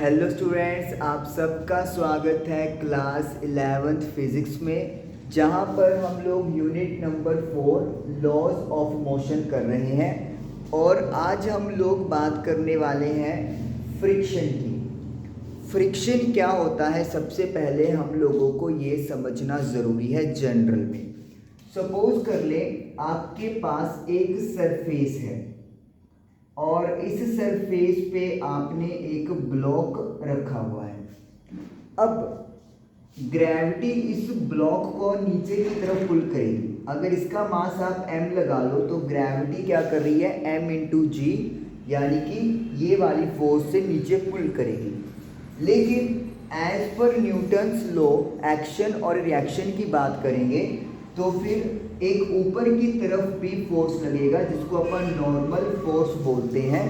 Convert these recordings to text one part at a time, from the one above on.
Hello students, आप सबका स्वागत है क्लास 11th फिज़िक्स में, जहां पर हम लोग unit number 4 laws of motion कर रहे हैं। और आज हम लोग बात करने वाले हैं फ्रिक्शन की। फ्रिक्शन क्या होता है, सबसे पहले हम लोगों को ये समझना ज़रूरी है। जनरल में सपोज कर ले आपके पास एक सरफेस है और इस सरफेस पे आपने एक ब्लॉक रखा हुआ है। अब ग्रेविटी इस ब्लॉक को नीचे की तरफ पुल करेगी। अगर इसका मास आप m लगा लो तो ग्रेविटी क्या कर रही है, m इंटू जी, यानी कि ये वाली फोर्स से नीचे पुल करेगी। लेकिन एज पर न्यूटन्स लॉ एक्शन और रिएक्शन की बात करेंगे तो फिर एक ऊपर की तरफ भी फोर्स लगेगा जिसको अपन नॉर्मल फोर्स बोलते हैं।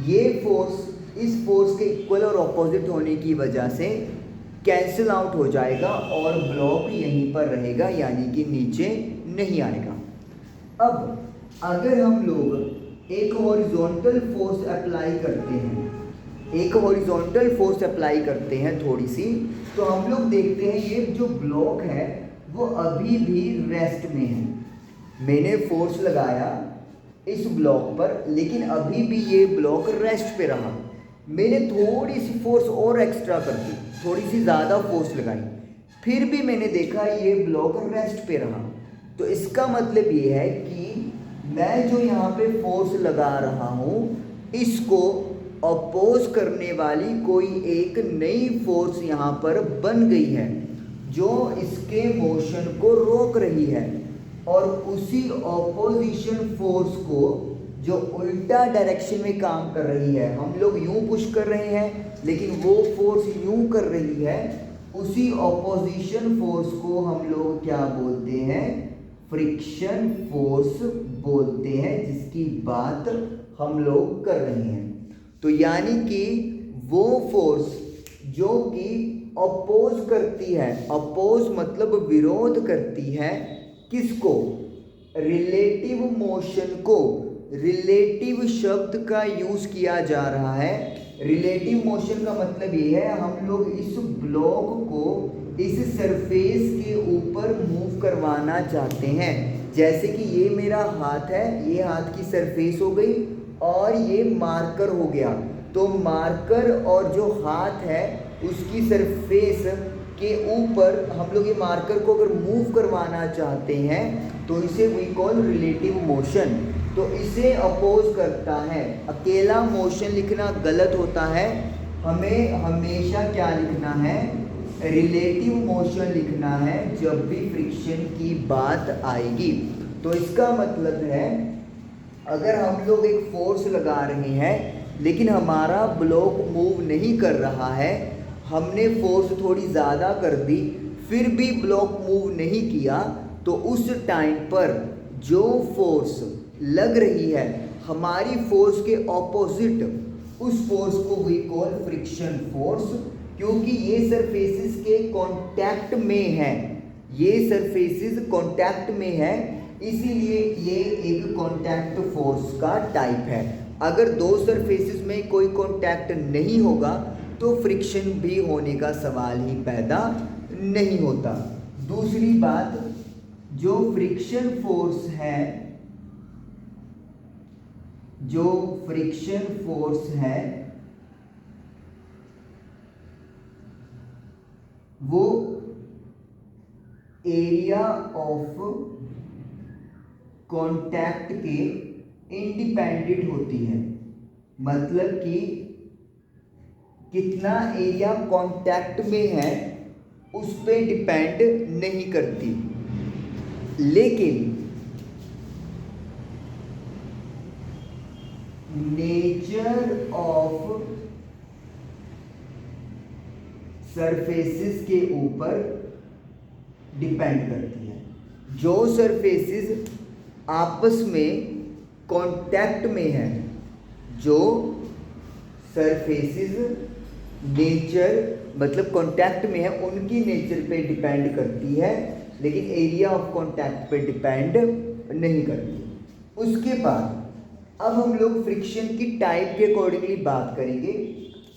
ये फोर्स इस फोर्स के इक्वल और ऑपोजिट होने की वजह से कैंसिल आउट हो जाएगा और ब्लॉक यहीं पर रहेगा, यानी कि नीचे नहीं आएगा। अब अगर हम लोग एक हॉरिजॉन्टल फोर्स अप्लाई करते हैं थोड़ी सी, तो हम लोग देखते हैं ये जो ब्लॉक है वो अभी भी रेस्ट में है। मैंने फोर्स लगाया इस ब्लॉक पर, लेकिन अभी भी ये ब्लॉक रेस्ट पे रहा। मैंने थोड़ी सी फोर्स और एक्स्ट्रा कर दी, थोड़ी सी ज़्यादा फोर्स लगाई, फिर भी मैंने देखा ये ब्लॉक रेस्ट पे रहा। तो इसका मतलब ये है कि मैं जो यहाँ पे फोर्स लगा रहा हूँ, इसको अपोज करने वाली कोई एक नई फोर्स यहाँ पर बन गई है जो इसके मोशन को रोक रही है। और उसी ऑपोजिशन फोर्स को जो उल्टा डायरेक्शन में काम कर रही है, हम लोग यूं पुश कर रहे हैं लेकिन वो फोर्स यूं कर रही है, उसी ऑपोजिशन फोर्स को हम लोग क्या बोलते हैं, फ्रिक्शन फोर्स बोलते हैं, जिसकी बात हम लोग कर रहे हैं। तो यानी कि वो फोर्स जो कि अपोज करती है, अपोज मतलब विरोध करती है, किसको, रिलेटिव मोशन को। रिलेटिव शब्द का यूज किया जा रहा है। रिलेटिव मोशन का मतलब ये है हम लोग इस ब्लॉक को इस सरफेस के ऊपर मूव करवाना चाहते हैं। जैसे कि ये मेरा हाथ है, ये हाथ की सरफेस हो गई और ये मार्कर हो गया। तो मार्कर और जो हाथ है उसकी सरफेस के ऊपर हम लोग ये मार्कर को अगर मूव करवाना चाहते हैं तो इसे वी कॉल रिलेटिव मोशन। तो इसे अपोज करता है। अकेला मोशन लिखना गलत होता है, हमें हमेशा क्या लिखना है, रिलेटिव मोशन लिखना है जब भी फ्रिक्शन की बात आएगी। तो इसका मतलब है अगर हम लोग एक फोर्स लगा रहे हैं लेकिन हमारा ब्लॉक मूव नहीं कर रहा है, हमने फोर्स थोड़ी ज़्यादा कर दी फिर भी ब्लॉक मूव नहीं किया, तो उस टाइम पर जो फोर्स लग रही है हमारी फोर्स के ऑपोजिट, उस फोर्स को वी कॉल फ्रिक्शन फोर्स। क्योंकि ये सरफेसेस के कांटेक्ट में है, ये सरफेसेस कांटेक्ट में है, इसीलिए ये एक कांटेक्ट फोर्स का टाइप है। अगर दो सरफेसेस में कोई कांटेक्ट नहीं होगा तो फ्रिक्शन भी होने का सवाल ही पैदा नहीं होता। दूसरी बात, जो फ्रिक्शन फोर्स है, वो एरिया ऑफ कांटेक्ट के इंडिपेंडेंट होती है। मतलब कि कितना एरिया कांटेक्ट में है उस पे डिपेंड नहीं करती। लेकिन नेचर ऑफ सरफेसेस के ऊपर डिपेंड करती है। जो सरफेसेस आपस में कांटेक्ट में है, जो सरफेसेस नेचर मतलब कांटेक्ट में है, उनकी नेचर पे डिपेंड करती है, लेकिन एरिया ऑफ कांटेक्ट पे डिपेंड नहीं करती। उसके बाद अब हम लोग फ्रिक्शन की टाइप के अकॉर्डिंगली बात करेंगे।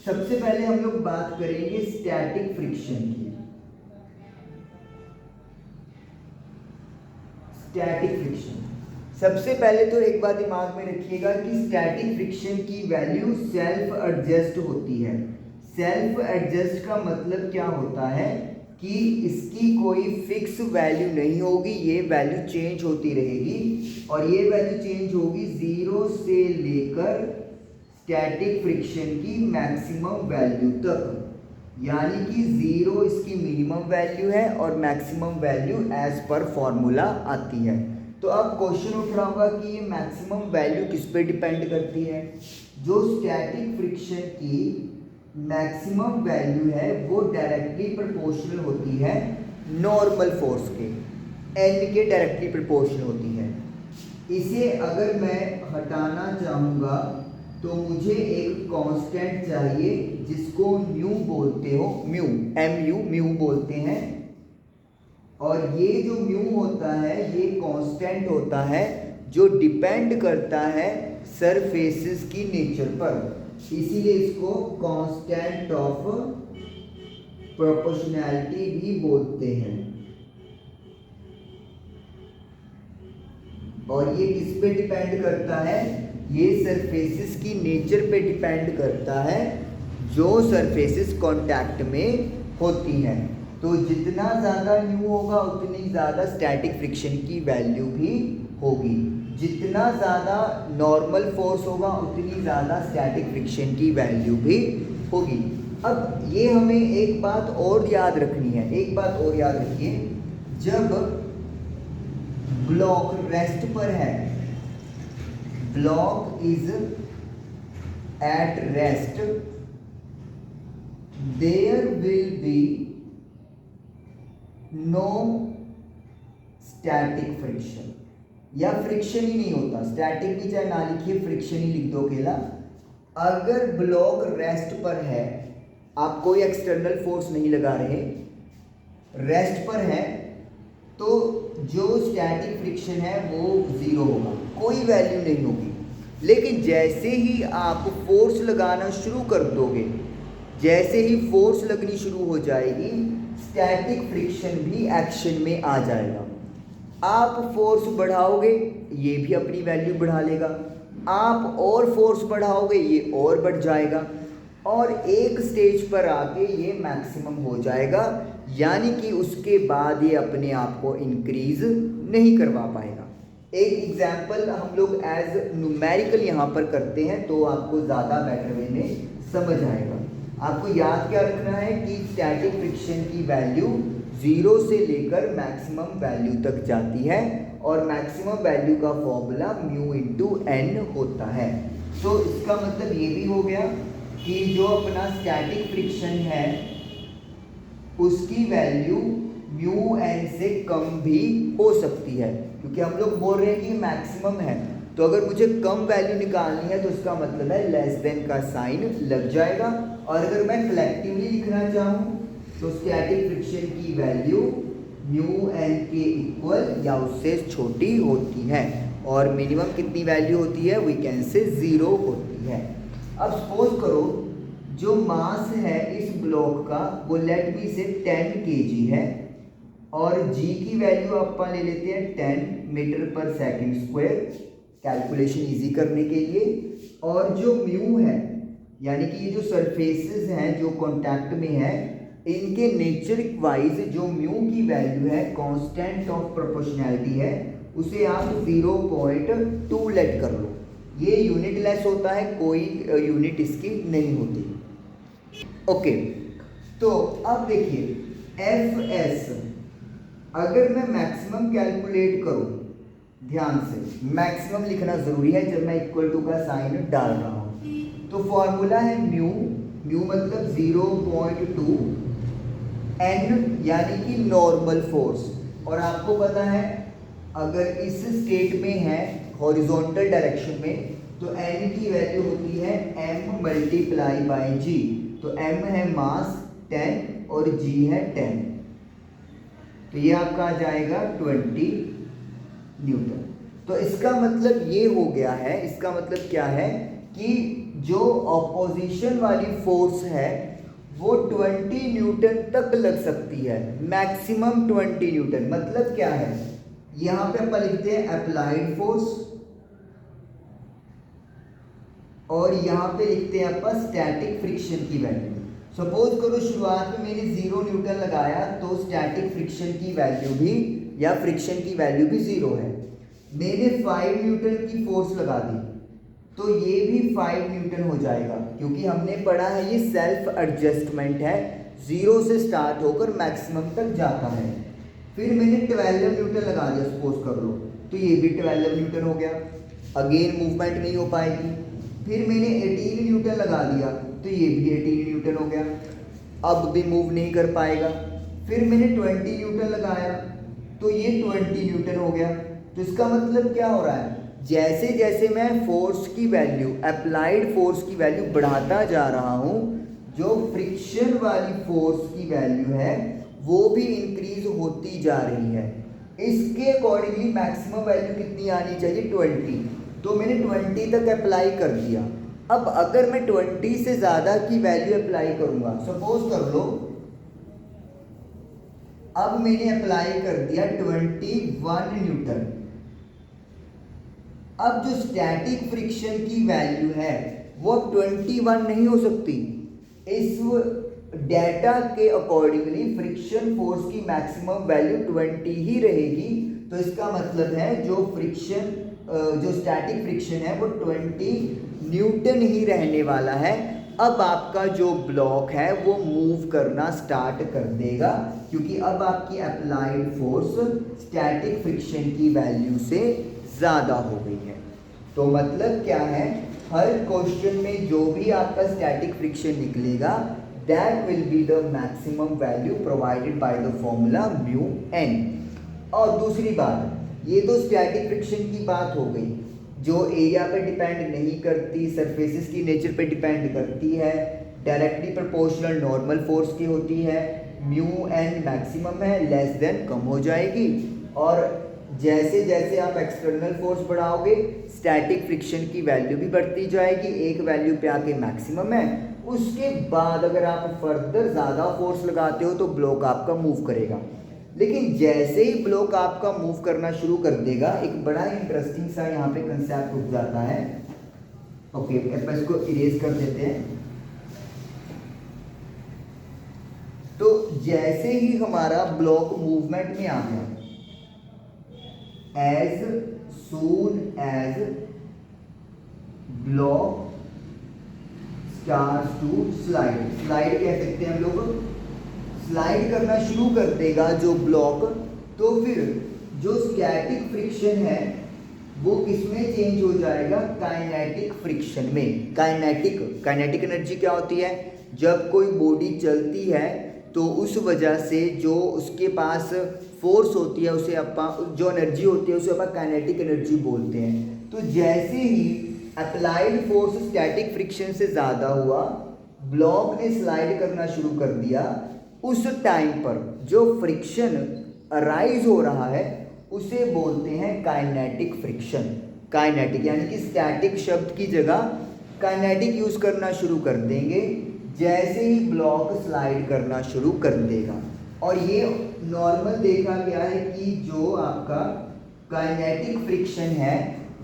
सबसे पहले हम लोग बात करेंगे स्टैटिक फ्रिक्शन की। स्टैटिक फ्रिक्शन, सबसे पहले तो एक बात दिमाग में रखिएगा कि स्टैटिक फ्रिक्शन की वैल्यू सेल्फ एडजस्ट होती है। सेल्फ एडजस्ट का मतलब क्या होता है कि इसकी कोई फिक्स वैल्यू नहीं होगी, ये वैल्यू चेंज होती रहेगी और ये वैल्यू चेंज होगी 0 से लेकर स्टैटिक फ्रिक्शन की मैक्सिमम वैल्यू तक। यानी कि 0 इसकी मिनिमम वैल्यू है और मैक्सिमम वैल्यू एज पर फॉर्मूला आती है। तो अब क्वेश्चन उठ रहा होगा कि ये मैक्सिमम वैल्यू किस पे डिपेंड करती है। जो स्टैटिक फ्रिक्शन की मैक्सिमम वैल्यू है वो डायरेक्टली प्रोपोर्शनल होती है नॉर्मल फोर्स के, एन के डायरेक्टली प्रोपोर्शनल होती है। इसे अगर मैं हटाना चाहूँगा तो मुझे एक कांस्टेंट चाहिए जिसको म्यू बोलते हो, म्यू म्यू बोलते हैं। और ये जो म्यू होता है ये कांस्टेंट होता है जो डिपेंड करता है सरफेसेस की नेचर पर, इसीलिए इसको कांस्टेंट ऑफ प्रोपोर्शनैलिटी भी बोलते हैं। और ये किस पे डिपेंड करता है, ये सरफेसेस की नेचर पे डिपेंड करता है जो सरफेसेस कांटेक्ट में होती हैं। तो जितना ज़्यादा न्यू होगा उतनी ज़्यादा स्टैटिक फ्रिक्शन की वैल्यू भी होगी, जितना ज़्यादा नॉर्मल फोर्स होगा उतनी ज़्यादा स्टैटिक फ्रिक्शन की वैल्यू भी होगी। अब ये हमें एक बात और याद रखनी है, एक बात और याद रखिए, जब ब्लॉक रेस्ट पर है, block is at rest, there will be no static friction, या फ्रिक्शन ही नहीं होता, स्टैटिक भी चाहे ना लिखिए फ्रिक्शन ही लिख दो अकेला। अगर ब्लॉक रेस्ट पर है, आप कोई एक्सटर्नल फोर्स नहीं लगा रहे, रेस्ट पर है, तो जो स्टैटिक फ्रिक्शन है वो 0 होगा, कोई वैल्यू नहीं होगी। लेकिन जैसे ही आप फोर्स लगाना शुरू कर दोगे, जैसे ही फोर्स लगनी शुरू हो जाएगी, स्टैटिक फ्रिक्शन भी एक्शन में आ जाएगा। आप फोर्स बढ़ाओगे ये भी अपनी वैल्यू बढ़ा लेगा, आप और फोर्स बढ़ाओगे ये और बढ़ जाएगा, और एक स्टेज पर आके ये मैक्सिमम हो जाएगा, यानी कि उसके बाद ये अपने आप को इंक्रीज नहीं करवा पाएगा। एक एग्जाम्पल हम लोग एज न्यूमेरिकल यहाँ पर करते हैं तो आपको ज़्यादा बेटर वे में समझ आएगा। आपको याद क्या रखना है कि स्टैटिक फ्रिक्शन की वैल्यू 0 से लेकर मैक्सिमम वैल्यू तक जाती है और मैक्सिमम वैल्यू का फॉर्मूला म्यू इंटू एन होता है। तो इसका मतलब ये भी हो गया कि जो अपना स्टैटिक फ्रिक्शन है उसकी वैल्यू म्यू एन से कम भी हो सकती है, क्योंकि हम लोग बोल रहे हैं कि मैक्सिमम है, तो अगर मुझे कम वैल्यू निकालनी है तो इसका मतलब है लेस देन का साइन लग जाएगा। और अगर मैं कलेक्टिवली लिखना चाहूँ तो स्टैटिक फ्रिक्शन की वैल्यू म्यू एन के इक्वल या उससे छोटी होती है, और मिनिमम कितनी वैल्यू होती है, वी कैन से 0 होती है। अब सपोज करो जो मास है इस ब्लॉक का वो लेट मी से 10 kg है, और g की वैल्यू आप ले लेते हैं 10 मीटर पर सेकंड स्क्वायर, कैलकुलेशन इजी करने के लिए। और जो म्यू है यानी कि ये जो सरफेसेस हैं जो कांटेक्ट में है, इनके नेचर वाइज जो म्यू की वैल्यू है कांस्टेंट ऑफ प्रोपोर्शनैलिटी है, उसे आप 0.2 लेट कर लो। ये यूनिट लेस होता है, कोई यूनिट इसकी नहीं होती। ओके, तो अब देखिए एफ अगर मैं मैक्सिमम कैलकुलेट करूं, ध्यान से मैक्सिमम लिखना जरूरी है जब मैं इक्वल टू का साइन डाल रहा हूं। तो फॉर्मूला है म्यू मतलब 0.2 एन यानी कि नॉर्मल फोर्स, और आपको पता है अगर इस स्टेट में है हॉरिजॉन्टल डायरेक्शन में तो एन की वैल्यू होती है m मल्टीप्लाई बाय जी। तो m है मास 10 और g है 10, तो ये आपका आ जाएगा 20 न्यूटन। तो इसका मतलब ये हो गया है, इसका मतलब क्या है कि जो ऑपोजिशन वाली फोर्स है वो 20 न्यूटन तक लग सकती है, मैक्सिमम 20 न्यूटन। मतलब क्या है, यहाँ पे अपन लिखते हैं अप्लाइड फोर्स और यहाँ पे लिखते हैं अपन स्टैटिक फ्रिक्शन की वैल्यू। सपोज करो शुरुआत में मैंने 0 न्यूटन लगाया तो स्टैटिक फ्रिक्शन की वैल्यू भी या फ्रिक्शन की वैल्यू भी 0 है। मैंने 5 न्यूटन की फोर्स लगा दी तो ये भी 5 न्यूटन हो जाएगा, क्योंकि हमने पढ़ा है ये सेल्फ एडजस्टमेंट है, 0 से स्टार्ट होकर मैक्सिमम तक जाता है। फिर मैंने 12 न्यूटन लगा दिया सपोज कर लो, तो ये भी 12 न्यूटन हो गया, अगेन मूवमेंट नहीं हो पाएगी। फिर मैंने 18 न्यूटन लगा दिया तो ये भी 18 न्यूटन हो गया, अब भी मूव नहीं कर पाएगा। फिर मैंने 20 न्यूटन लगाया तो ये 20 न्यूटन हो गया। तो इसका मतलब क्या हो रहा है, जैसे जैसे मैं फोर्स की वैल्यू, अप्लाइड फोर्स की वैल्यू बढ़ाता जा रहा हूँ, जो फ्रिक्शन वाली फोर्स की वैल्यू है वो भी इंक्रीज होती जा रही है। इसके अकॉर्डिंगली मैक्सिमम वैल्यू कितनी आनी चाहिए, 20। तो मैंने 20 तक अप्लाई कर दिया। अब अगर मैं 20 से ज़्यादा की वैल्यू अप्लाई करूँगा, सपोज कर लो अब मैंने अप्लाई कर दिया 21 न्यूटन। अब जो स्टैटिक फ्रिक्शन की वैल्यू है वो 21 नहीं हो सकती। इस डेटा के अकॉर्डिंगली फ्रिक्शन फोर्स की मैक्सिमम वैल्यू 20 ही रहेगी। तो इसका मतलब है जो फ्रिक्शन जो स्टैटिक फ्रिक्शन है वो 20 न्यूटन ही रहने वाला है। अब आपका जो ब्लॉक है वो मूव करना स्टार्ट कर देगा, क्योंकि अब आपकी अप्लाइड फोर्स स्टैटिक फ्रिक्शन की वैल्यू से ज़्यादा हो गई है। तो मतलब क्या है, हर क्वेश्चन में जो भी आपका स्टैटिक फ्रिक्शन निकलेगा that will be the maximum value provided by the formula mu N. और दूसरी बात, ये तो स्टैटिक फ्रिक्शन की बात हो गई, जो एरिया पे डिपेंड नहीं करती, सरफेसेस की नेचर पे डिपेंड करती है, डायरेक्टली प्रोपोर्शनल नॉर्मल फोर्स की होती है, म्यू एन मैक्सिमम है, लेस देन कम हो जाएगी। और जैसे जैसे आप एक्सटर्नल फोर्स बढ़ाओगे स्टैटिक फ्रिक्शन की वैल्यू भी बढ़ती जाएगी, एक वैल्यू पे आके मैक्सिमम है। उसके बाद अगर आप फर्दर ज़्यादा फोर्स लगाते हो तो ब्लॉक आपका मूव करेगा। लेकिन जैसे ही ब्लॉक आपका मूव करना शुरू कर देगा, एक बड़ा इंटरेस्टिंग सा यहाँ पे कंसेप्ट उठ जाता है। ओके, अपन इसको इरेज कर देते हैं। तो जैसे ही हमारा ब्लॉक मूवमेंट में आ गया, as soon as block starts to slide कह सकते हैं हम लोग, स्लाइड करना शुरू कर देगा जो ब्लॉक, तो फिर जो स्टैटिक फ्रिक्शन है वो किसमें चेंज हो जाएगा, काइनेटिक फ्रिक्शन में। काइनेटिक एनर्जी क्या होती है, जब कोई बॉडी चलती है तो उस वजह से जो उसके पास फोर्स होती है उसे अपन, जो एनर्जी होती है उसे अपन काइनेटिक एनर्जी बोलते हैं। तो जैसे ही अप्लाइड फोर्स स्टैटिक फ्रिक्शन से ज़्यादा हुआ, ब्लॉक ने स्लाइड करना शुरू कर दिया, उस टाइम पर जो फ्रिक्शन अराइज हो रहा है उसे बोलते हैं काइनेटिक फ्रिक्शन। काइनेटिक यानी कि स्टैटिक शब्द की जगह काइनेटिक यूज करना शुरू कर देंगे जैसे ही ब्लॉक स्लाइड करना शुरू कर देगा। और ये नॉर्मल देखा गया है कि जो आपका काइनेटिक फ्रिक्शन है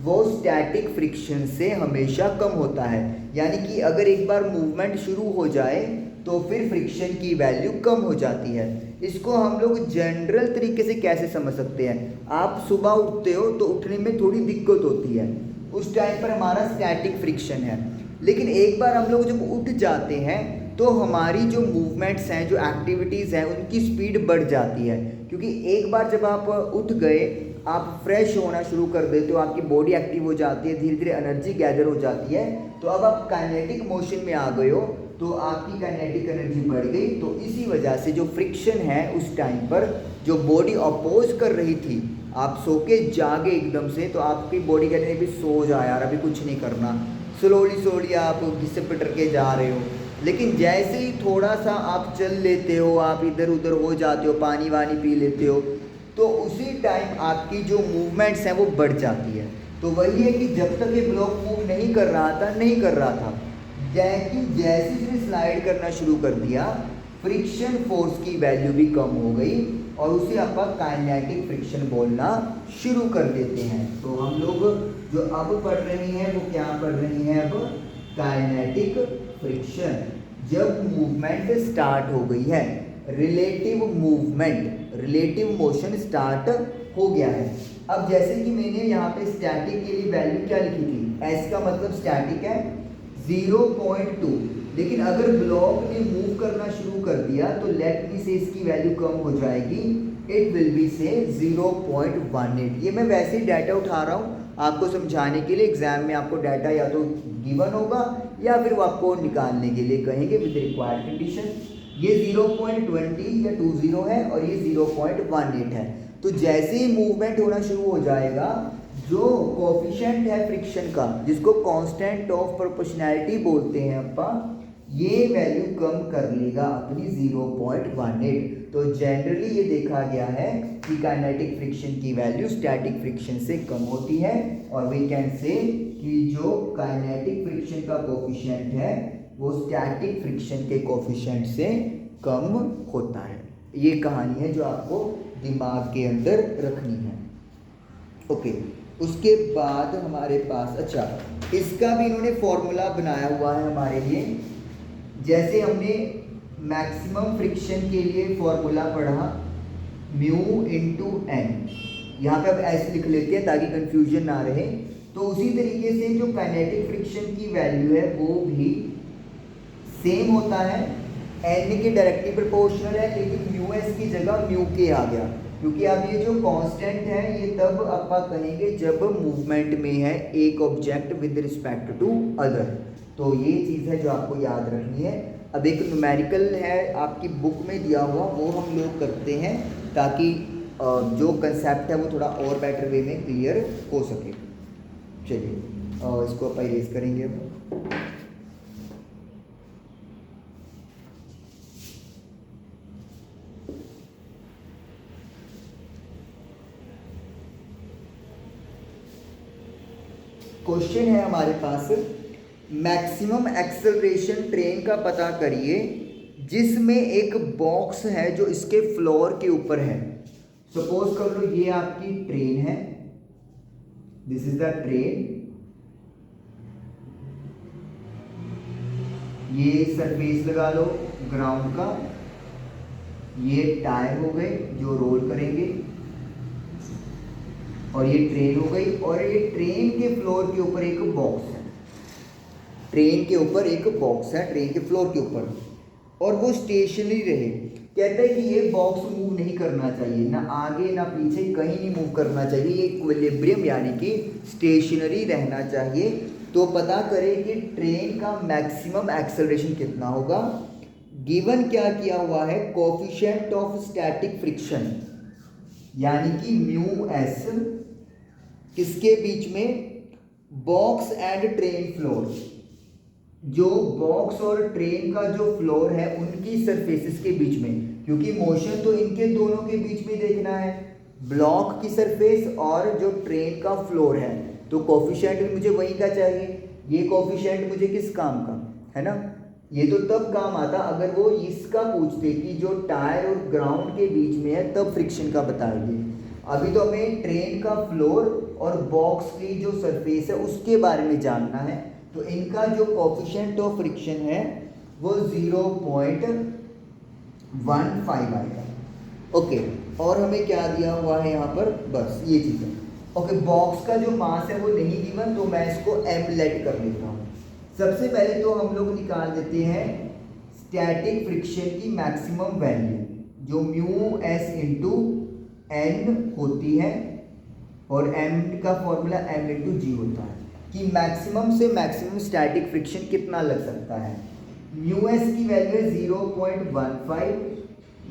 वो स्टैटिक फ्रिक्शन से हमेशा कम होता है। यानी कि अगर एक बार मूवमेंट शुरू हो जाए तो फिर फ्रिक्शन की वैल्यू कम हो जाती है। इसको हम लोग जनरल तरीके से कैसे समझ सकते हैं, आप सुबह उठते हो तो उठने में थोड़ी दिक्कत होती है, उस टाइम पर हमारा स्टैटिक फ्रिक्शन है। लेकिन एक बार हम लोग जब उठ जाते हैं तो हमारी जो मूवमेंट्स हैं, जो एक्टिविटीज़ हैं, उनकी स्पीड बढ़ जाती है। क्योंकि एक बार जब आप उठ गए, आप फ्रेश होना शुरू कर देते हो, आपकी बॉडी एक्टिव हो जाती है, धीरे धीरे एनर्जी गैदर हो जाती है, तो अब आप काइनेटिक मोशन में आ गए हो, तो आपकी काइनेटिक एनर्जी बढ़ गई। तो इसी वजह से जो फ्रिक्शन है उस टाइम पर जो बॉडी अपोज कर रही थी, आप सो के जागे एकदम से, तो आपकी बॉडी कहते हैं भी सो जा यार, अभी कुछ नहीं करना, स्लोली आप घिसे पिटर के जा रहे हो। लेकिन जैसे ही थोड़ा सा आप चल लेते हो, आप इधर उधर हो जाते हो, पानी वानी पी लेते हो, तो उसी टाइम आपकी जो मूवमेंट्स हैं वो बढ़ जाती है। तो वही है कि जब तक ये ब्लॉक मूव नहीं कर रहा था, जैसे इसने स्लाइड करना शुरू कर दिया, फ्रिक्शन फोर्स की वैल्यू भी कम हो गई और उसे अपन काइनेटिक फ्रिक्शन बोलना शुरू कर देते हैं। तो हम लोग जो अब पढ़ रहे हैं वो क्या पढ़ रहे हैं, अब काइनेटिक फ्रिक्शन। जब मूवमेंट स्टार्ट हो गई है, relative movement, relative motion start हो गया है। अब जैसे कि मैंने यहाँ पे स्टैटिक के लिए वैल्यू क्या लिखी थी, एस का मतलब स्टैटिक है 0.2, लेकिन अगर ब्लॉक ने मूव करना शुरू कर दिया तो लेट मी से इसकी वैल्यू कम हो जाएगी, इट विल बी से 0.18। ये मैं वैसे ही डाटा उठा रहा हूँ आपको समझाने के लिए। एग्जाम में आपको डाटा या तो गिवन होगा या फिर वो आपको निकालने के लिए कहेंगे विद रिक्वायर्ड कंडीशन। ये 0.20 या 20 है और ये 0.18 है। तो जैसे ही मूवमेंट होना शुरू हो जाएगा, जो कोफिशिएंट है फ्रिक्शन का, जिसको कांस्टेंट ऑफ प्रोपोर्शनैलिटी बोलते हैं अपन, ये वैल्यू कम कर लेगा अपनी 0.18। तो जनरली ये देखा गया है कि काइनेटिक फ्रिक्शन की वैल्यू स्टैटिक फ्रिक्शन से कम होती है, और वी कैन से कि जो काइनेटिक फ्रिक्शन का कोफिशिएंट है वो स्टैटिक फ्रिक्शन के कोफिशिएंट से कम होता है। ये कहानी है जो आपको दिमाग के अंदर रखनी है। ओके, उसके बाद हमारे पास, अच्छा, इसका भी इन्होंने फॉर्मूला बनाया हुआ है हमारे लिए। जैसे हमने मैक्सिमम फ्रिक्शन के लिए फॉर्मूला पढ़ा म्यू इंटू एन, यहाँ पे अब ऐसे लिख लेते हैं ताकि कंफ्यूजन ना रहे। तो उसी तरीके से जो काइनेटिक फ्रिक्शन की वैल्यू है वो भी सेम होता है, एन के डायरेक्टली प्रोपोर्शनल है, लेकिन म्यू एस की जगह म्यू के आ गया, क्योंकि अब ये जो कांस्टेंट है ये तब अपन कहेंगे जब मूवमेंट में है एक object with respect to other. तो ये चीज़ है जो आपको याद रखनी है। अब एक न्यूमेरिकल है आपकी बुक में दिया हुआ, वो हम लोग करते हैं ताकि जो कंसेप्ट है वो थोड़ा और बेटर वे में क्लियर हो सके। चलिए इसको अपन इरेज करेंगे। अब क्वेश्चन है हमारे पास, मैक्सिमम एक्सेलरेशन ट्रेन का पता करिए जिसमें एक बॉक्स है जो इसके फ्लोर के ऊपर है। सपोज कर लो ये आपकी ट्रेन है, दिस इज द ट्रेन, ये सरफेस लगा लो ग्राउंड का, ये टायर हो गए जो रोल करेंगे, और ये ट्रेन हो गई, और ये ट्रेन के फ्लोर के ऊपर एक बॉक्स है, ट्रेन के ऊपर एक बॉक्स है, ट्रेन के फ्लोर के ऊपर, और वो स्टेशनरी रहे। कहता है कि ये बॉक्स मूव नहीं करना चाहिए, ना आगे ना पीछे, कहीं नहीं मूव करना चाहिए, ये इक्विलिब्रियम यानी कि स्टेशनरी रहना चाहिए। तो पता करें कि ट्रेन का मैक्सिमम एक्सेलरेशन कितना होगा। गिवन क्या किया हुआ है, कोफिशिएंट ऑफ स्टैटिक फ्रिक्शन यानी कि म्यू एस किसके बीच में, बॉक्स एंड ट्रेन फ्लोर, जो बॉक्स और ट्रेन का जो फ्लोर है उनकी सरफेसेस के बीच में, क्योंकि मोशन तो इनके दोनों के बीच में देखना है, ब्लॉक की सरफेस और जो ट्रेन का फ्लोर है। तो कोफिशिएंट भी मुझे वही का चाहिए। ये कोफिशिएंट मुझे किस काम का है ना, ये तो तब काम आता अगर वो इसका पूछते कि जो टायर और ग्राउंड के बीच में है तब फ्रिक्शन का बताइए। अभी तो हमें ट्रेन का फ्लोर और बॉक्स की जो सरफेस है उसके बारे में जानना है। तो इनका जो कोफिशिएंट ऑफ फ्रिक्शन है वो 0.15 आएगा। ओके, और हमें क्या दिया हुआ है यहाँ पर, बस ये चीज़ है। ओके, बॉक्स का जो मास है वो नहीं गिवन, तो मैं इसको m लेट कर लेता हूँ। सबसे पहले तो हम लोग निकाल देते हैं स्टैटिक फ्रिक्शन की मैक्सिमम वैल्यू, जो म्यू एस इंटू एन होती है, और m का फॉर्मूला m इंटू जी होता है, कि मैक्सिमम से मैक्सिमम स्टैटिक फ्रिक्शन कितना लग सकता है। म्यू एस की वैल्यू है 0.15,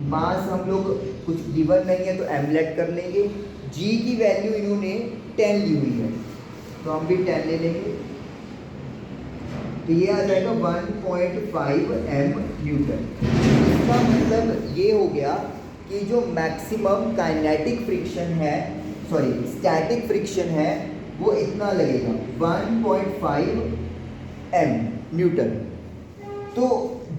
मास हम लोग कुछ गिवन नहीं है तो एमलेट कर लेंगे। जी की वैल्यू इन्होंने 10 ली हुई है तो हम भी 10 ले लेंगे, तो ये आ जाएगा 1.5 m न्यूटन। इसका मतलब ये हो गया कि जो मैक्सिमम काइनेटिक फ्रिक्शन है, सॉरी स्टैटिक फ्रिक्शन है, वो इतना लगेगा 1.5 m न्यूटन। तो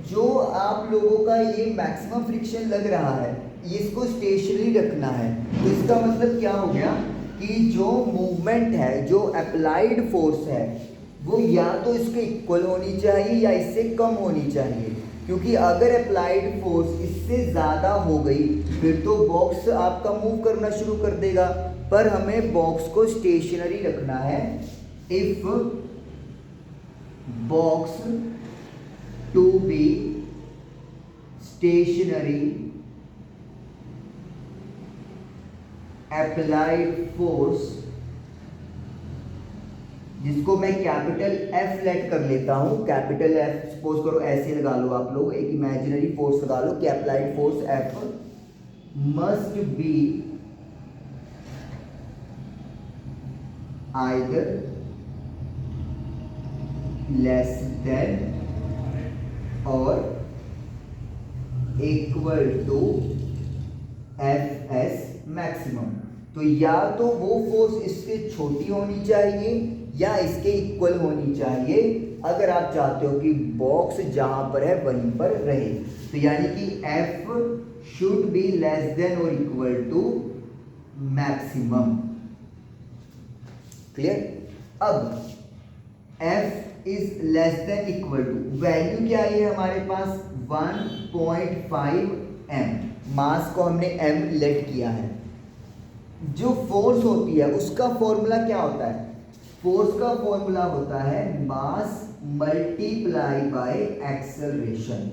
जो आप लोगों का ये मैक्सिमम फ्रिक्शन लग रहा है इसको स्टेशनरी रखना है, तो इसका मतलब क्या हो गया कि जो मूवमेंट है, जो अप्लाइड फोर्स है, वो या तो इसके इक्वल होनी चाहिए या इससे कम होनी चाहिए, क्योंकि अगर अप्लाइड फोर्स इससे ज़्यादा हो गई फिर तो बॉक्स आपका मूव करना शुरू कर देगा, पर हमें बॉक्स को स्टेशनरी रखना है। If box to be stationary applied force, जिसको मैं कैपिटल F लेट कर लेता हूं, कैपिटल F सपोज करो ऐसे लगा लो आप लोग, एक इमेजिनरी फोर्स लगा लो कि applied force F must be either less than और इक्वल टू Fs मैक्सिमम। तो या तो वो फोर्स इससे छोटी होनी चाहिए या इसके इक्वल होनी चाहिए अगर आप चाहते हो कि बॉक्स जहां पर है वहीं पर रहे। तो यानी कि F should be less than और इक्वल टू मैक्सिमम। क्लियर? अब F is less than equal to, value क्या आई है हमारे पास 1.5 m, मास को हमने m लेट किया है। जो फोर्स होती है उसका फॉर्मूला क्या होता है? फोर्स का फॉर्मूला होता है मास मल्टीप्लाई बाय एक्सेलरेशन।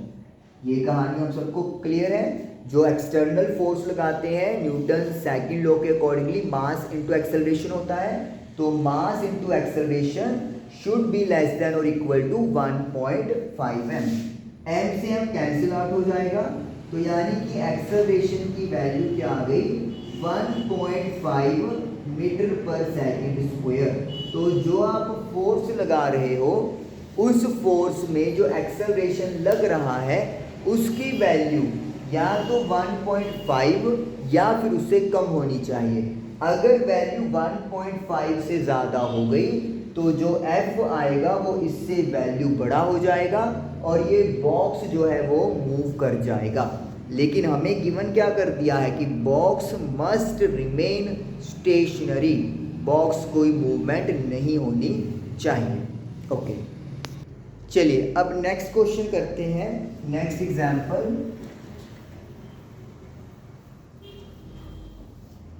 ये कहानी हम सबको क्लियर है। जो एक्सटर्नल फोर्स लगाते हैं न्यूटन सेकंड लॉ के अकॉर्डिंगली मास इनटू एक्सेलरेशन होता है, तो mass into acceleration should be less than और इक्वल टू 1.5 m। m से m कैंसिल आउट हो जाएगा, तो यानी कि एक्सेलरेशन की वैल्यू क्या आ गई 1.5 मीटर पर सेकंड स्क्वायर। तो जो आप फोर्स लगा रहे हो उस फोर्स में जो एक्सेलरेशन लग रहा है उसकी वैल्यू या तो 1.5 या फिर उससे कम होनी चाहिए। अगर वैल्यू 1.5 से ज़्यादा हो गई तो जो F आएगा वो इससे वैल्यू बड़ा हो जाएगा और ये बॉक्स जो है वो मूव कर जाएगा। लेकिन हमें गिवन क्या कर दिया है कि box must remain stationery, box कोई मूवमेंट नहीं होनी चाहिए। ओके, चलिए अब नेक्स्ट क्वेश्चन करते हैं। नेक्स्ट एग्जांपल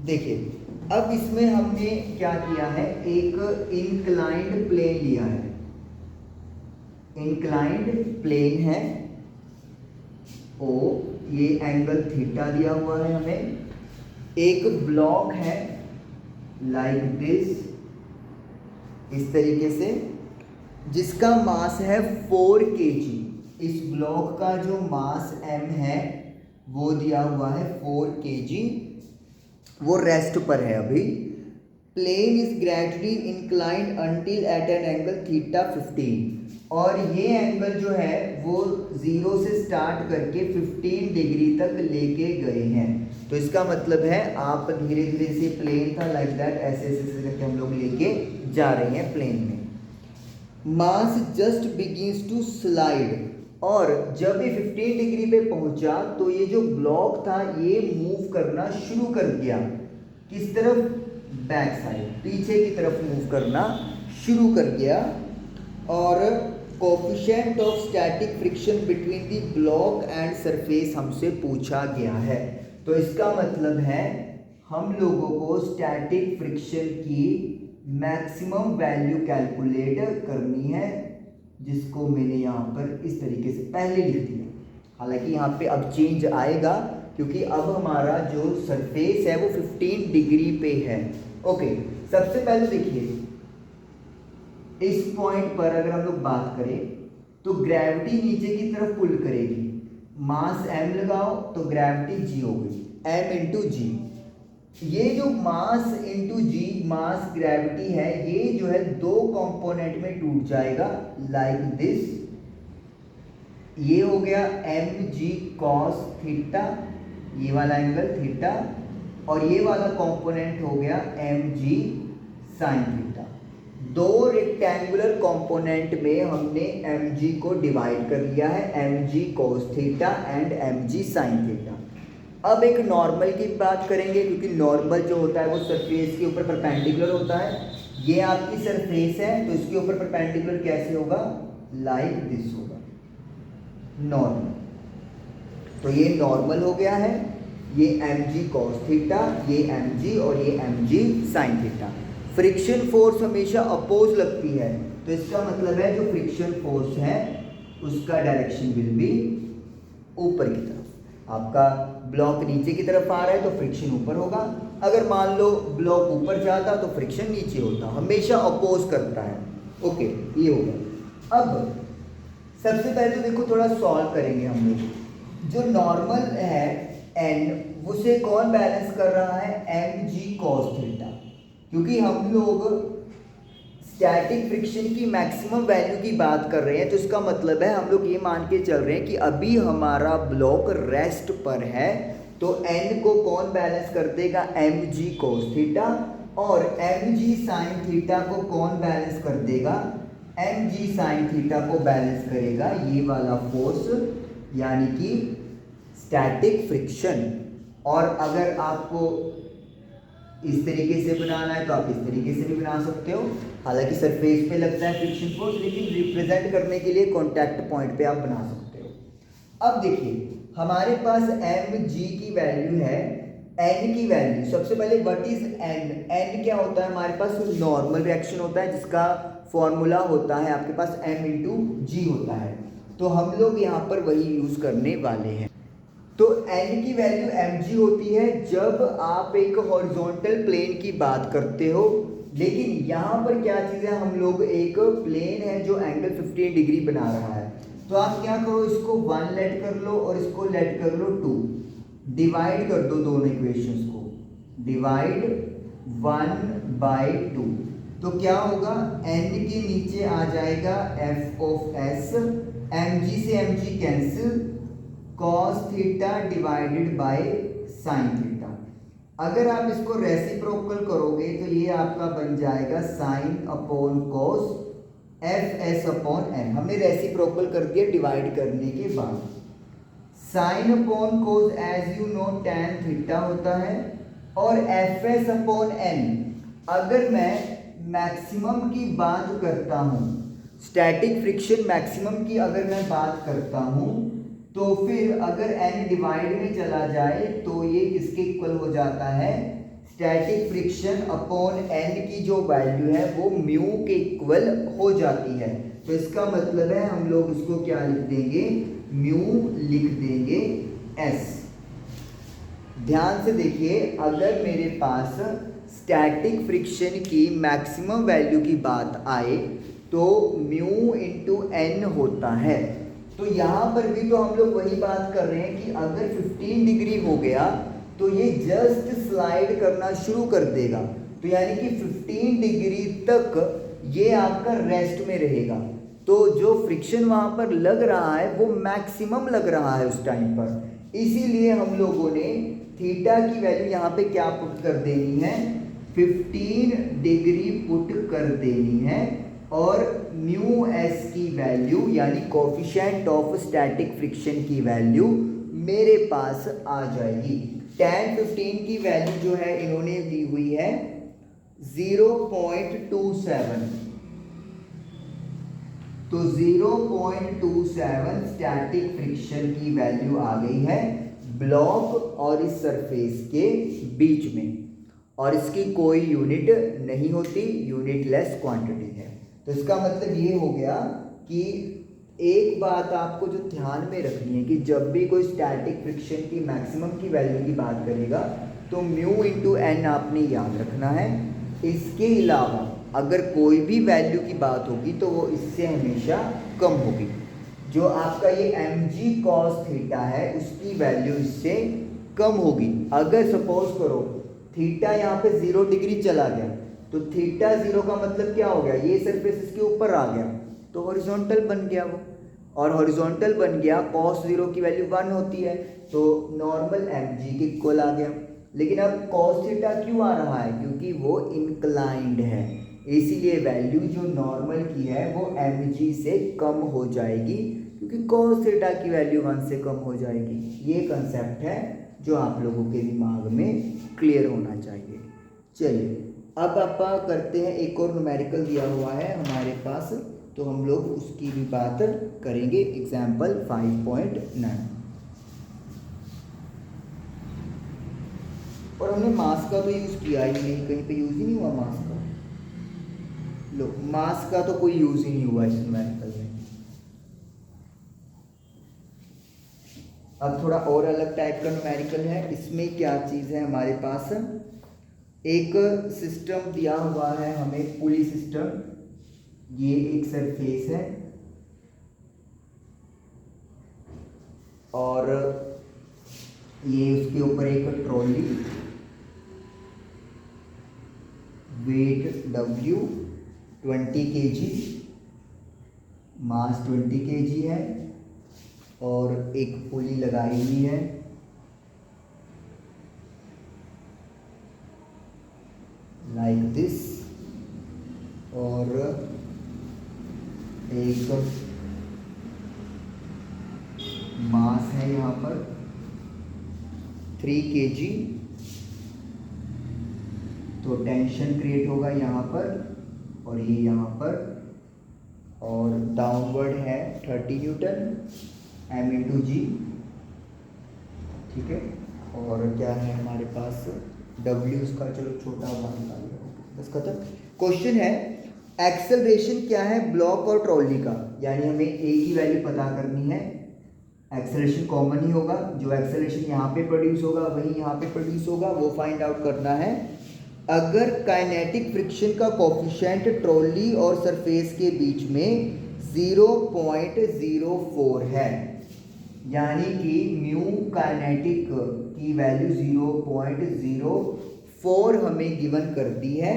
देखिए, अब इसमें हमने क्या किया है, एक इंक्लाइंड प्लेन लिया है। इंक्लाइंड प्लेन है ओ, ये एंगल थीटा दिया हुआ है हमें। एक ब्लॉक है लाइक दिस, इस तरीके से, जिसका मास है 4 kg। इस ब्लॉक का जो मास m है वो दिया हुआ है 4 kg, वो रेस्ट पर है अभी। Plane is gradually inclined until at an angle theta 15, और ये एंगल जो है वो 0 से स्टार्ट करके 15 डिग्री तक लेके गए हैं। तो इसका मतलब है आप धीरे धीरे से, प्लेन था लाइक दैट, ऐसे ऐसे करके हम लोग लेके जा रहे हैं प्लेन में। मास जस्ट बिगिंस टू स्लाइड, और जब ये 15 डिग्री पे पहुंचा तो ये जो ब्लॉक था ये मूव करना शुरू कर दिया। किस तरफ? बैक साइड, पीछे की तरफ मूव करना शुरू कर दिया। और coefficient of static friction between the block and surface हमसे पूछा गया है। तो इसका मतलब है हम लोगों को स्टैटिक फ्रिक्शन की मैक्सिमम वैल्यू कैलकुलेट करनी है, जिसको मैंने यहाँ पर इस तरीके से पहले लिख दिया। हालांकि यहाँ पे अब चेंज आएगा क्योंकि अब हमारा जो सरफेस है वो 15 डिग्री पे है। ओके, सबसे पहले देखिए इस पॉइंट पर अगर हम लोग बात करें तो ग्रेविटी नीचे की तरफ पुल करेगी। मास m लगाओ तो ग्रेविटी g हो गई, m इंटू जी। ये जो मास इंटू जी, मास ग्रेविटी है, ये जो है दो कंपोनेंट में टूट जाएगा लाइक दिस। ये हो गया एम जी कॉस थीटा, ये वाला एंगल थीटा, और ये वाला कंपोनेंट हो गया एम जी साइन थीटा। दो रेक्टेंगुलर कंपोनेंट में हमने mg को डिवाइड कर लिया है, mg cos theta and mg sin theta. अब एक नॉर्मल की बात करेंगे, क्योंकि नॉर्मल जो होता है वो सरफेस के ऊपर परपेंडिकुलर होता है। ये आपकी सरफेस है तो इसके ऊपर परपेंडिकुलर कैसे होगा, लाइक दिस होगा नॉर्मल। तो ये नॉर्मल हो गया है, ये mg cos थीटा, ये mg और ये mg sin theta. Friction force हमेशा अपोज लगती है, तो इसका मतलब है जो फ्रिक्शन फोर्स है उसका डायरेक्शन विल बी ऊपर की तरफ। आपका ब्लॉक नीचे की तरफ आ रहा है तो फ्रिक्शन ऊपर होगा, अगर मान लो ब्लॉक ऊपर जाता तो फ्रिक्शन नीचे होता, हमेशा अपोज करता है। ओके, ये हो गया। अब सबसे पहले तो देखो थोड़ा सॉल्व करेंगे हम लोग। जो नॉर्मल है n, उसे कौन बैलेंस कर रहा है, mg cos थीटा, क्योंकि हम लोग स्टैटिक फ्रिक्शन की मैक्सिमम वैल्यू की बात कर रहे हैं, तो इसका मतलब है हम लोग ये मान के चल रहे हैं कि अभी हमारा ब्लॉक रेस्ट पर है, तो n को कौन बैलेंस कर देगा, mg cos थीटा, और mg sin थीटा को कौन बैलेंस कर देगा, mg sin थीटा को बैलेंस करेगा ये वाला फोर्स, यानी कि स्टैटिक फ्रिक्शन। और अगर आपको इस तरीके से बनाना है तो आप इस तरीके से भी बना सकते हो, हालांकि सरफेस पे लगता है फ्रिक्शन फोर्स, लेकिन रिप्रेजेंट करने के लिए कॉन्टैक्ट पॉइंट पे आप बना सकते हो। अब देखिए हमारे पास mg की वैल्यू है, n की वैल्यू, सबसे पहले व्हाट इज n, n क्या होता है, हमारे पास नॉर्मल रिएक्शन होता है जिसका फॉर्मूला होता है आपके पास m इंटू जी होता है, तो हम लोग यहाँ पर वही यूज करने वाले हैं। तो n की वैल्यू mg होती है जब आप एक हॉरिजॉन्टल प्लेन की बात करते हो, लेकिन यहाँ पर क्या चीज़ है, हम लोग एक प्लेन है जो एंगल 15 डिग्री बना रहा है, तो आप क्या करो, इसको 1 लेट कर लो और इसको लेट कर लो 2, डिवाइड कर दो दोनों इक्वेशंस को, डिवाइड 1/2, तो क्या होगा, n के नीचे आ जाएगा f ऑफ s, mg से mg cancel, cos theta divided by sin theta. अगर आप इसको रेसिप्रोकल करोगे तो ये आपका बन जाएगा sin upon cos F S upon N, हमने रेसिप्रोकल कर दिया डिवाइड करने के बाद। sin upon cos as you know tan theta होता है, और एफ एस अपॉन एन, अगर मैं मैक्सिमम की बात करता हूँ, स्टैटिक फ्रिक्शन मैक्सिमम की अगर मैं बात करता हूँ, तो फिर अगर n डिवाइड में चला जाए तो ये किसके इक्वल हो जाता है, स्टैटिक फ्रिक्शन अपॉन n की जो वैल्यू है वो म्यू के इक्वल हो जाती है। तो इसका मतलब है हम लोग इसको क्या लिख देंगे, म्यू लिख देंगे s। ध्यान से देखिए, अगर मेरे पास स्टैटिक फ्रिक्शन की मैक्सिमम वैल्यू की बात आए तो म्यू इंटू एन होता है, तो यहाँ पर भी तो हम लोग वही बात कर रहे हैं कि अगर 15 डिग्री हो गया तो ये जस्ट स्लाइड करना शुरू कर देगा, तो यानी कि 15 डिग्री तक ये आपका रेस्ट में रहेगा, तो जो फ्रिक्शन वहाँ पर लग रहा है वो मैक्सिमम लग रहा है उस टाइम पर, इसीलिए हम लोगों ने थीटा की वैल्यू यहाँ पे क्या पुट कर देनी है, 15 डिग्री पुट कर देनी है, और म्यू एस की वैल्यू यानी कोफिशिएंट ऑफ स्टैटिक फ्रिक्शन की वैल्यू मेरे पास आ जाएगी। tan 15 की वैल्यू जो है इन्होंने दी हुई है 0.27, तो 0.27 स्टैटिक फ्रिक्शन की वैल्यू आ गई है ब्लॉक और इस सरफेस के बीच में, और इसकी कोई यूनिट नहीं होती, यूनिटलेस क्वांटिटी है। तो इसका मतलब ये हो गया कि एक बात आपको जो ध्यान में रखनी है कि जब भी कोई स्टैटिक फ्रिक्शन की मैक्सिमम की वैल्यू की बात करेगा तो म्यू इंटू एन आपने याद रखना है। इसके अलावा अगर कोई भी वैल्यू की बात होगी तो वो इससे हमेशा कम होगी। जो आपका ये mg cos थीटा है उसकी वैल्यू इससे कम होगी। अगर सपोज करो थीटा यहाँ पे 0 डिग्री चला गया तो थीटा 0 का मतलब क्या हो गया, ये सरफेस इसके ऊपर आ गया तो हॉरिजॉन्टल बन गया वो, और हॉरिजॉन्टल बन गया cos 0 की वैल्यू 1 होती है तो नॉर्मल mg के इक्वल आ गया। लेकिन अब cos थीटा क्यों आ रहा है, क्योंकि वो इंक्लाइंड है, इसीलिए वैल्यू जो नॉर्मल की है वो mg से कम हो जाएगी, क्योंकि cos थीटा की वैल्यू 1 से कम हो जाएगी। ये कंसेप्ट है जो आप लोगों के दिमाग में क्लियर होना चाहिए। चलिए अब आप करते हैं, एक और न्यूमेरिकल दिया हुआ है हमारे पास, तो हम लोग उसकी भी बात करेंगे। एग्जाम्पल 5.9, और हमने मास का तो यूज़ किया ही नहीं, कहीं पे यूज़ ही नहीं हुआ मास का। लो, मास का तो कोई यूज़ ही नहीं हुआ इस न्यूमेरिकल में। अब थोड़ा और अलग टाइप का न्यूमेरिकल है। इसमें क्या चीज़ है हमारे पास, एक सिस्टम दिया हुआ है हमें, पुली सिस्टम। ये एक सरफेस है और ये उसके ऊपर एक ट्रॉली, वेट W 20 kg, मास 20 kg है, और एक पुली लगाई हुई है। लाइक दिस, और एक मास है यहाँ पर 3 kg, तो टेंशन क्रिएट होगा यहाँ पर और ये यहाँ पर, और डाउनवर्ड है 30 न्यूटन m/g, ठीक है। और क्या है हमारे पास W, उसका चलो छोटा हुआ निकाल लो, बस खत्म। क्वेश्चन है एक्सेलरेशन क्या है ब्लॉक और ट्रॉली का, यानी हमें A की वैल्यू पता करनी है। एक्सेलरेशन कॉमन ही होगा, जो एक्सेलरेशन यहाँ पे प्रोड्यूस होगा वही यहाँ पे प्रोड्यूस होगा, वो फाइंड आउट करना है। अगर काइनेटिक फ्रिक्शन का कोफिशिएंट ट्रॉली और सरफेस के बीच में 0.04 है, यानी कि म्यू काइनेटिक की वैल्यू 0.04 हमें गिवन कर दी है,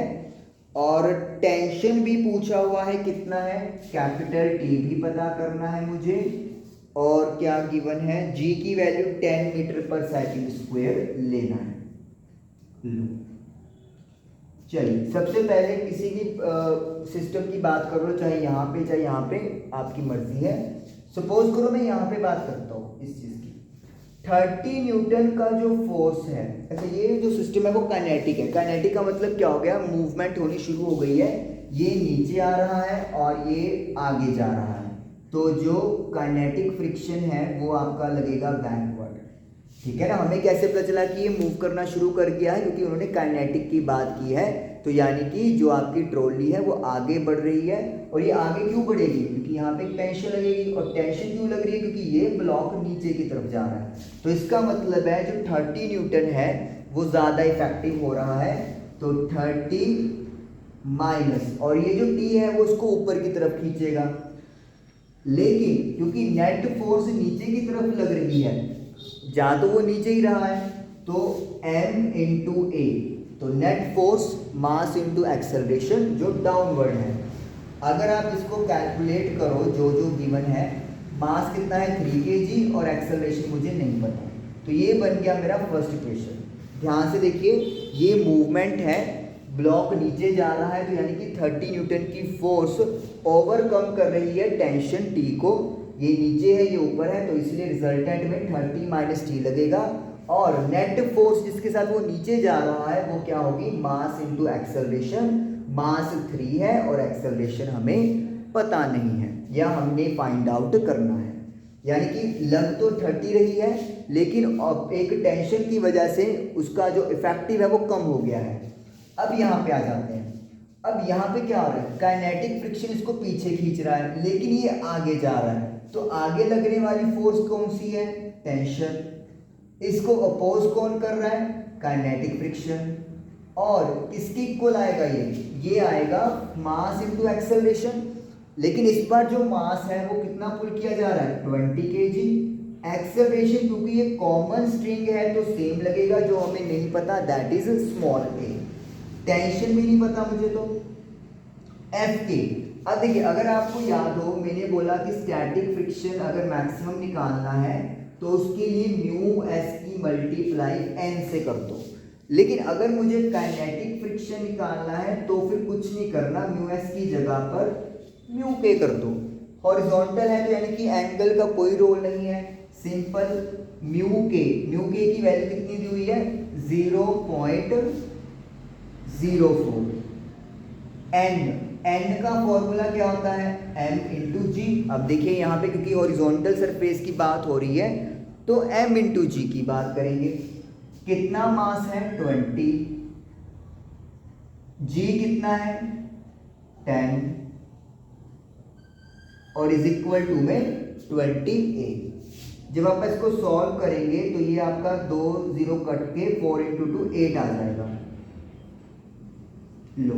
और टेंशन भी पूछा हुआ है कितना है, कैपिटल T भी पता करना है मुझे, और क्या गिवन है, G की वैल्यू 10 मीटर पर सेकंड स्क्वायर लेना है। चलिए सबसे पहले किसी भी सिस्टम की बात कर लो, चाहे यहाँ पे चाहे यहाँ पे, आपकी मर्जी है। सपोज करो मैं यहाँ पे बात करता हूँ इस चीज़ की, 30 न्यूटन का जो फोर्स है, अच्छा ये जो सिस्टम है वो काइनेटिक है। काइनेटिक का मतलब क्या हो गया, मूवमेंट होनी शुरू हो गई है, ये नीचे आ रहा है और ये आगे जा रहा है, तो जो काइनेटिक फ्रिक्शन है वो आपका लगेगा बैकवर्ड, ठीक है ना। हमें कैसे पता चला कि ये मूव करना शुरू कर गया है, क्योंकि उन्होंने काइनेटिक की बात की है, तो यानी कि जो आपकी ट्रॉली है वो आगे बढ़ रही है। और ये आगे क्यों बढ़ेगी, क्योंकि यहाँ पे टेंशन लगेगी, और टेंशन क्यों लग रही है, क्योंकि ये ब्लॉक नीचे की तरफ जा रहा है। तो इसका मतलब है जो 30 न्यूटन है वो ज़्यादा इफेक्टिव हो रहा है, तो 30 माइनस, और ये जो T है वो उसको ऊपर की तरफ खींचेगा। लेकिन क्योंकि नेट फोर्स नीचे की तरफ लग रही है, जा तो वो नीचे ही रहा है, तो m इंटू ए, तो net force mass into acceleration जो डाउनवर्ड है। अगर आप इसको कैलकुलेट करो, जो जो गिवन है, मास कितना है 3 kg और एक्सेलरेशन मुझे नहीं पता, तो ये बन गया मेरा फर्स्ट इक्वेशन। ध्यान से देखिए, ये मूवमेंट है, ब्लॉक नीचे जा रहा है, तो यानी कि 30 न्यूटन की फोर्स ओवरकम कर रही है टेंशन T को। ये नीचे है ये ऊपर है, तो इसलिए रिजल्टेंट में 30 माइनस T लगेगा, और नेट फोर्स जिसके साथ वो नीचे जा रहा है वो क्या होगी, मास इंटू एक्सेलरेशन। मास 3 है और एक्सेलरेशन हमें पता नहीं है, या हमने फाइंड आउट करना है। यानी कि लग तो 30 रही है, लेकिन एक टेंशन की वजह से उसका जो इफेक्टिव है वो कम हो गया है। अब यहाँ पे आ जाते हैं, अब यहाँ पे क्या हो रहा है, काइनेटिक फ्रिक्शन इसको पीछे खींच रहा है, लेकिन ये आगे जा रहा है, तो आगे लगने वाली फोर्स कौन सी है, टेंशन। इसको अपोज कौन कर रहा है, काइनेटिक फ्रिक्शन। और किसके इक्वल आएगा, ये आएगा मास इनटू एक्सेलरेशन। लेकिन इस बार जो मास है वो कितना पुल किया जा रहा है, 20 kg। एक्सेलरेशन क्योंकि ये कॉमन स्ट्रिंग है तो सेम लगेगा, जो हमें नहीं पता that is small a। Tension भी नहीं पता मुझे, तो एफ के। अब देखिए, अगर आपको याद हो, मैंने बोला कि स्टैटिक फ्रिक्शन अगर मैक्सिमम निकालना है तो उसके लिए म्यू एस की मल्टीप्लाई एन से कर दो। लेकिन अगर मुझे काइनेटिक फ्रिक्शन निकालना है तो फिर कुछ नहीं करना, म्यू एस की जगह पर म्यू के कर दो। हॉरिजॉन्टल है तो यानी कि एंगल का कोई रोल नहीं है, सिंपल म्यू के की वैल्यू कितनी दी हुई है 0.04। एन का फॉर्मूला क्या होता है m इंटू जी। अब देखिए यहाँ पे क्योंकि हॉरिजॉन्टल सरफेस की बात हो रही है तो m इंटू जी की बात करेंगे। कितना मास है 20, जी कितना है 10 और इज इक्वल टू में 28। जब आप इसको सॉल्व करेंगे तो ये आपका 2 0 कट के 4 इंटू 2 8 आ जाएगा। लो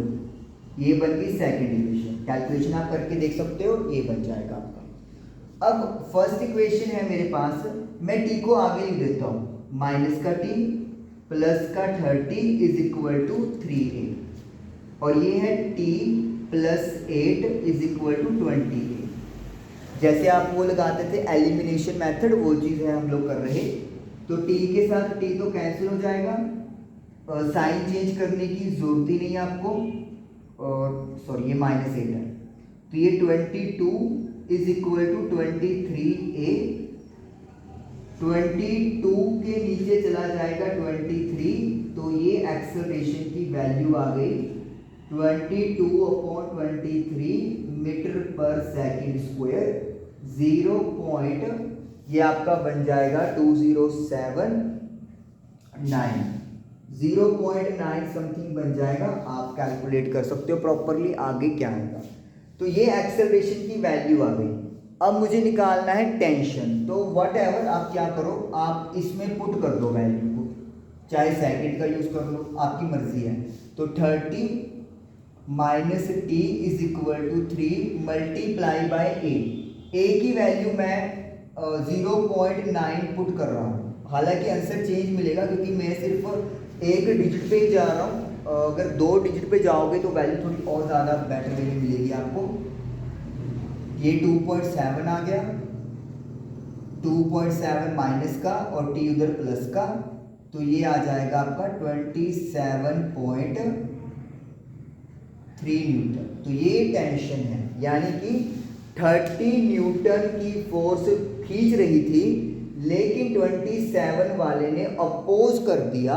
ये बन गई सेकेंड इक्वेशन, कैलकुलेशन आप करके देख सकते हो, ये बन जाएगा आपका। अब फर्स्ट इक्वेशन है मेरे पास, मैं टी को आगे लिख देता हूँ, माइनस का टी प्लस का 30 इज इक्वल टू 3a और ये है t plus 8 is equal to 28। जैसे आप वो लगाते थे एलिमिनेशन मेथड, वो चीज़ है हम लोग कर रहे। तो t के साथ t तो कैंसिल हो जाएगा, साइन चेंज करने की जरूरत ही नहीं है आपको, और सॉरी ये -8 है तो ये 22 इज इक्वल टू 23a। 22 के नीचे चला जाएगा 23, तो ये एक्सेलरेशन की वैल्यू आ गई 22/23 मीटर पर सेकंड स्क्वायर। 0. ये आपका बन जाएगा 2079, 0.9 समथिंग बन जाएगा। आप कैलकुलेट कर सकते हो प्रॉपरली आगे क्या आएगा। तो ये एक्सेलरेशन की वैल्यू आ गई। अब मुझे निकालना है टेंशन, तो वट एवर आप क्या करो, आप इसमें पुट कर दो वैल्यू को, चाहे सेकंड का यूज कर लो, आपकी मर्जी है। तो 30 minus T is equal to 3 multiply by a की वैल्यू मैं 0.9 पुट कर रहा हूँ। हालांकि आंसर चेंज मिलेगा क्योंकि मैं सिर्फ एक डिजिट पे ही जा रहा हूँ, अगर 2 डिजिट पे जाओगे तो वैल्यू थोड़ी और ज़्यादा बेटर वे में मिलेगी आपको। ये 2.7 आ गया, 2.7 माइनस का और टी उधर प्लस का, तो ये आ जाएगा आपका 27.3 न्यूटन। तो ये टेंशन है, यानी कि 30 न्यूटन की फोर्स खींच रही थी लेकिन 27 वाले ने अपोज कर दिया,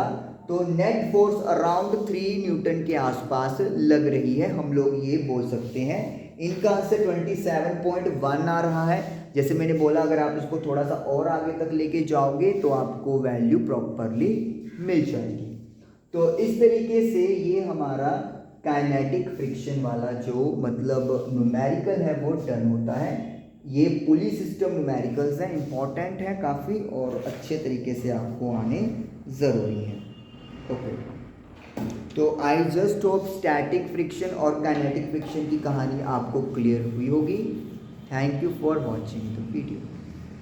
तो नेट फोर्स अराउंड 3 न्यूटन के आसपास लग रही है, हम लोग ये बोल सकते हैं। इनका आंसर 27.1 आ रहा है। जैसे मैंने बोला अगर आप इसको थोड़ा सा और आगे तक लेके जाओगे तो आपको वैल्यू प्रॉपरली मिल जाएगी। तो इस तरीके से ये हमारा काइनेटिक फ्रिक्शन वाला जो मतलब न्यूमेरिकल है वो डन होता है। ये पुली सिस्टम न्यूमेरिकल्स हैं, इंपॉर्टेंट है काफ़ी और अच्छे तरीके से आपको आने ज़रूरी है। ओके, तो I just hope static friction और काइनेटिक फ्रिक्शन की कहानी आपको क्लियर हुई होगी। Thank you for watching the video.